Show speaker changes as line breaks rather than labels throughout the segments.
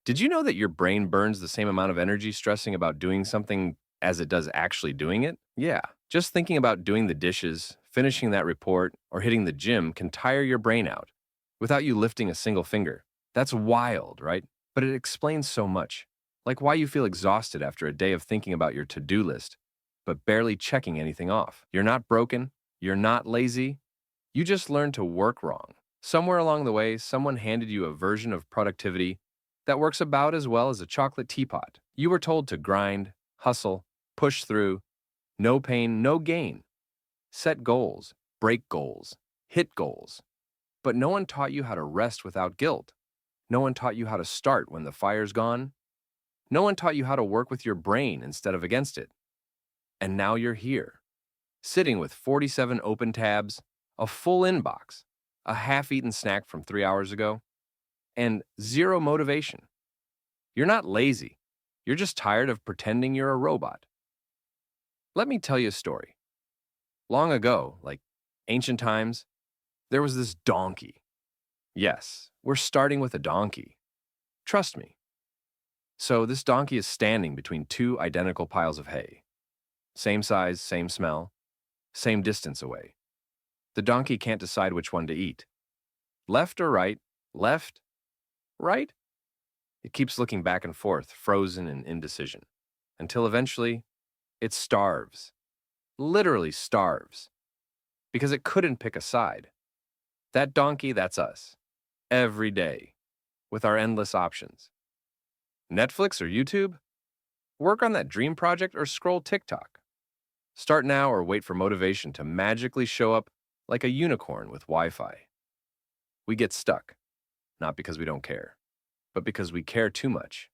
Did you know that your brain burns the same amount of energy stressing about doing something as it does actually doing it? Yeah. Just thinking about doing the dishes, finishing that report, or hitting the gym can tire your brain out without you lifting a single finger. That's wild, right? But it explains so much. Like why you feel exhausted after a day of thinking about your to do list, but barely checking anything off. You're not broken. You're not lazy. You just learned to work wrong. Somewhere along the way, someone handed you a version of productivity that works about as well as a chocolate teapot. You were told to grind, hustle, push through, no pain, no gain. Set goals, break goals, hit goals. But no one taught you how to rest without guilt. No one taught you how to start when the fire's gone. No one taught you how to work with your brain instead of against it. And now you're here, sitting with 47 open tabs, a full inbox, a half-eaten snack from 3 hours ago, and zero motivation. You're not lazy. You're just tired of pretending you're a robot. Let me tell you a story. Long ago, like ancient times, there was this donkey. Yes, we're starting with a donkey. Trust me. So this donkey is standing between two identical piles of hay. Same size, same smell, same distance away. The donkey can't decide which one to eat. Left or right? Left? Right? It keeps looking back and forth, frozen in indecision, until eventually it starves. Literally starves. Because it couldn't pick a side. That donkey, that's us. Every day. With our endless options. Netflix or YouTube? Work on that dream project or scroll TikTok. Start now or wait for motivation to magically show up like a unicorn with Wi-Fi. We get stuck, not because we don't care, but because we care too much,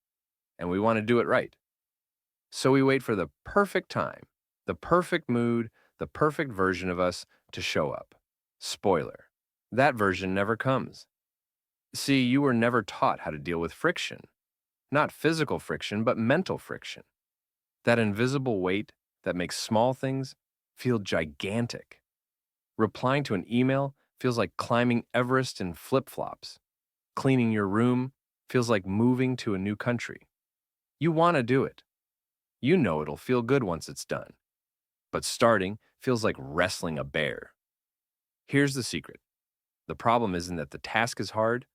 and we want to do it right. So we wait for the perfect time, the perfect mood, the perfect version of us to show up. Spoiler, that version never comes. See, you were never taught how to deal with friction. Not physical friction, but mental friction. That invisible weight that makes small things feel gigantic. Replying to an email feels like climbing Everest in flip-flops. Cleaning your room feels like moving to a new country. You want to do it. You know it'll feel good once it's done. But starting feels like wrestling a bear. Here's the secret. The problem isn't that the task is hard.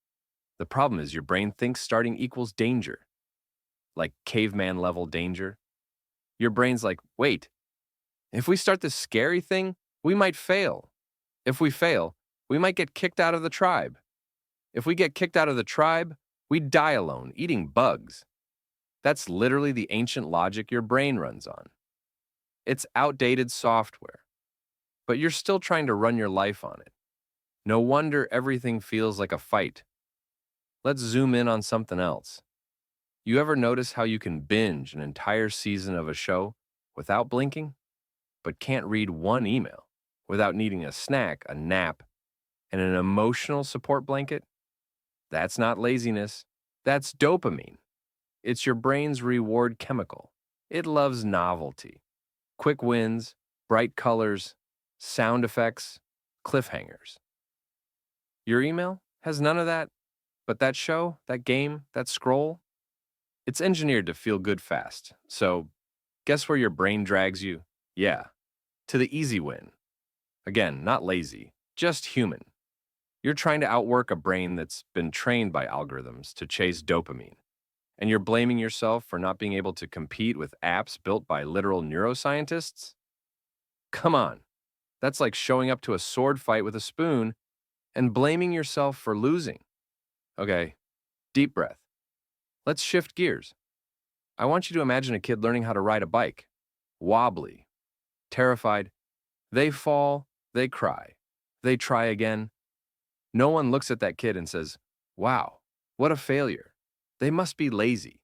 The problem is your brain thinks starting equals danger. Like caveman level danger. Your brain's like, wait, if we start this scary thing, we might fail. If we fail, we might get kicked out of the tribe. If we get kicked out of the tribe, we die alone, eating bugs. That's literally the ancient logic your brain runs on. It's outdated software, but you're still trying to run your life on it. No wonder everything feels like a fight. Let's zoom in on something else. You ever notice how you can binge an entire season of a show without blinking, but can't read one email without needing a snack, a nap, and an emotional support blanket? That's not laziness. That's dopamine. It's your brain's reward chemical. It loves novelty. Quick wins, bright colors, sound effects, cliffhangers. Your email has none of that, but that show, that game, that scroll, it's engineered to feel good fast. So, guess where your brain drags you? Yeah, to the easy win. Again, not lazy, just human. You're trying to outwork a brain that's been trained by algorithms to chase dopamine. And you're blaming yourself for not being able to compete with apps built by literal neuroscientists? Come on. That's like showing up to a sword fight with a spoon and blaming yourself for losing. Okay, deep breath. Let's shift gears. I want you to imagine a kid learning how to ride a bike. Wobbly, terrified. They fall, they cry. They try again. No one looks at that kid and says, wow, what a failure. They must be lazy.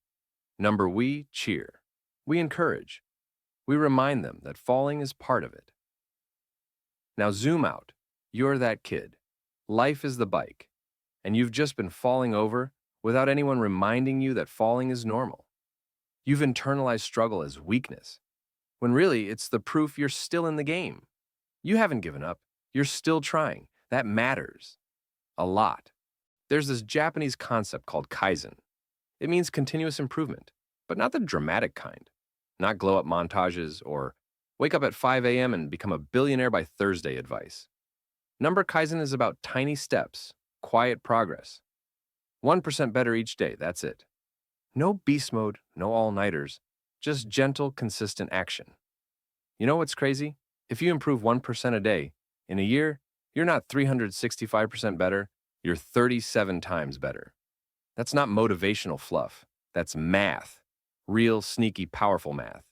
Number, we cheer. We encourage. We remind them that falling is part of it. Now zoom out. You're that kid. Life is the bike. And you've just been falling over without anyone reminding you that falling is normal. You've internalized struggle as weakness, when really it's the proof you're still in the game. You haven't given up. You're still trying. That matters. A lot. There's this Japanese concept called Kaizen. It means continuous improvement, but not the dramatic kind. Not glow up montages or wake up at 5 a.m. and become a billionaire by Thursday advice. Number Kaizen is about tiny steps, quiet progress. 1% better each day, that's it. No beast mode, no all-nighters, just gentle, consistent action. You know what's crazy? If you improve 1% a day, in a year, you're not 365% better, you're 37 times better. That's not motivational fluff. That's math. Real, sneaky, powerful math.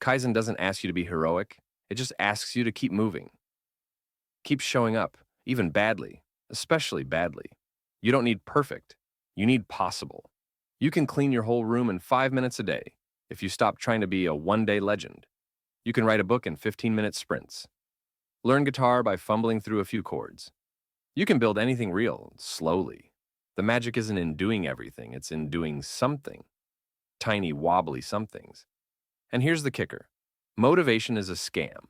Kaizen doesn't ask you to be heroic. It just asks you to keep moving. Keep showing up, even badly, especially badly. You don't need perfect. You need possible. You can clean your whole room in 5 minutes a day if you stop trying to be a one-day legend. You can write a book in 15-minute sprints. Learn guitar by fumbling through a few chords. You can build anything real, slowly. The magic isn't in doing everything, it's in doing something. Tiny, wobbly somethings. And here's the kicker. Motivation is a scam.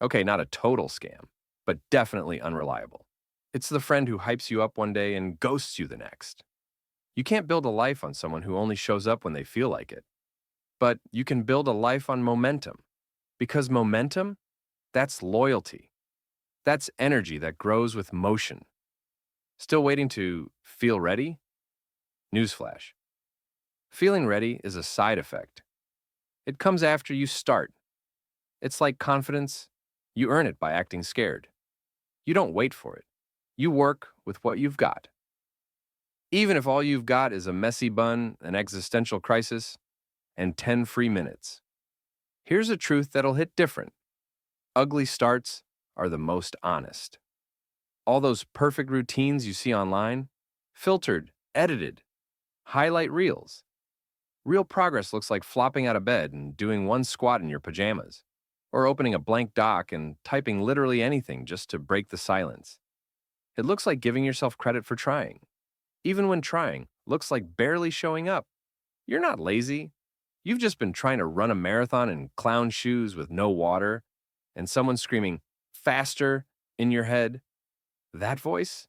Okay, not a total scam, but definitely unreliable. It's the friend who hypes you up one day and ghosts you the next. You can't build a life on someone who only shows up when they feel like it. But you can build a life on momentum. Because momentum, that's loyalty. That's energy that grows with motion. Still waiting to feel ready? Newsflash. Feeling ready is a side effect. It comes after you start. It's like confidence. You earn it by acting scared. You don't wait for it. You work with what you've got. Even if all you've got is a messy bun, an existential crisis, and 10 free minutes. Here's a truth that'll hit different. Ugly starts are the most honest. All those perfect routines you see online, filtered, edited, highlight reels. Real progress looks like flopping out of bed and doing one squat in your pajamas, or opening a blank doc and typing literally anything just to break the silence. It looks like giving yourself credit for trying. Even when trying, looks like barely showing up. You're not lazy. You've just been trying to run a marathon in clown shoes with no water, and someone screaming, faster, in your head. That voice?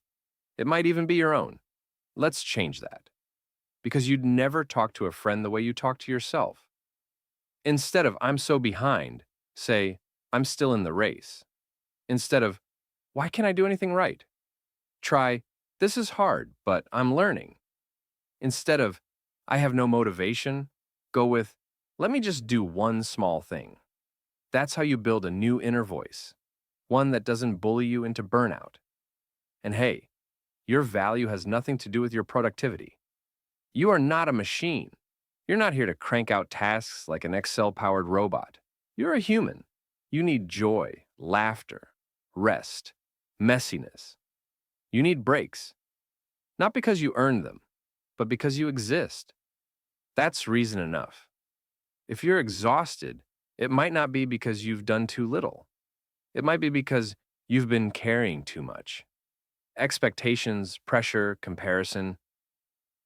It might even be your own. Let's change that. Because you'd never talk to a friend the way you talk to yourself. Instead of, I'm so behind, say, I'm still in the race. Instead of, why can't I do anything right? Try, this is hard, but I'm learning. Instead of, I have no motivation, go with, let me just do one small thing. That's how you build a new inner voice, one that doesn't bully you into burnout. And hey, your value has nothing to do with your productivity. You are not a machine. You're not here to crank out tasks like an Excel-powered robot. You're a human. You need joy, laughter, rest, messiness. You need breaks. Not because you earned them, but because you exist. That's reason enough. If you're exhausted, it might not be because you've done too little. It might be because you've been carrying too much. Expectations, pressure, comparison,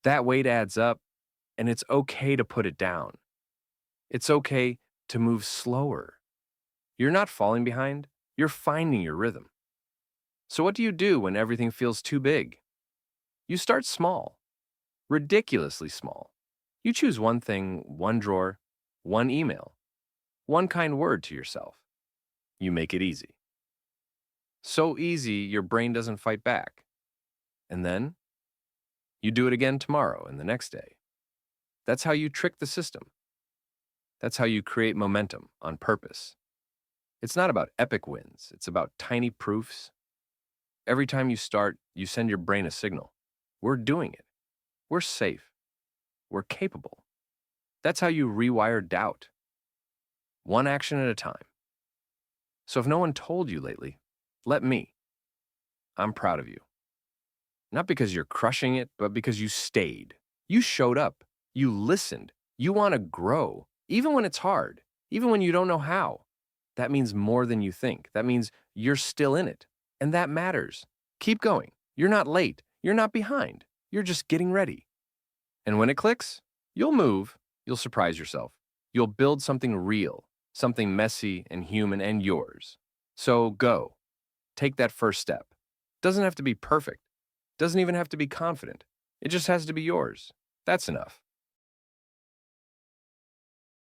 that weight adds up, and it's okay to put it down. It's okay to move slower. You're not falling behind, you're finding your rhythm. So what do you do when everything feels too big? You start small, ridiculously small. You choose one thing, one drawer, one email, one kind word to yourself. You make it easy. So easy, your brain doesn't fight back. And then, you do it again tomorrow and the next day. That's how you trick the system. That's how you create momentum on purpose. It's not about epic wins, it's about tiny proofs. Every time you start, you send your brain a signal. We're doing it. We're safe. We're capable. That's how you rewire doubt. One action at a time. So if no one told you lately, let me. I'm proud of you. Not because you're crushing it, but because you stayed. You showed up. You listened. You want to grow, even when it's hard, even when you don't know how. That means more than you think. That means you're still in it. And that matters. Keep going. You're not late. You're not behind. You're just getting ready. And when it clicks, you'll move. You'll surprise yourself. You'll build something real, something messy and human and yours. So go. Take that first step. Doesn't have to be perfect. Doesn't even have to be confident. It just has to be yours. That's enough.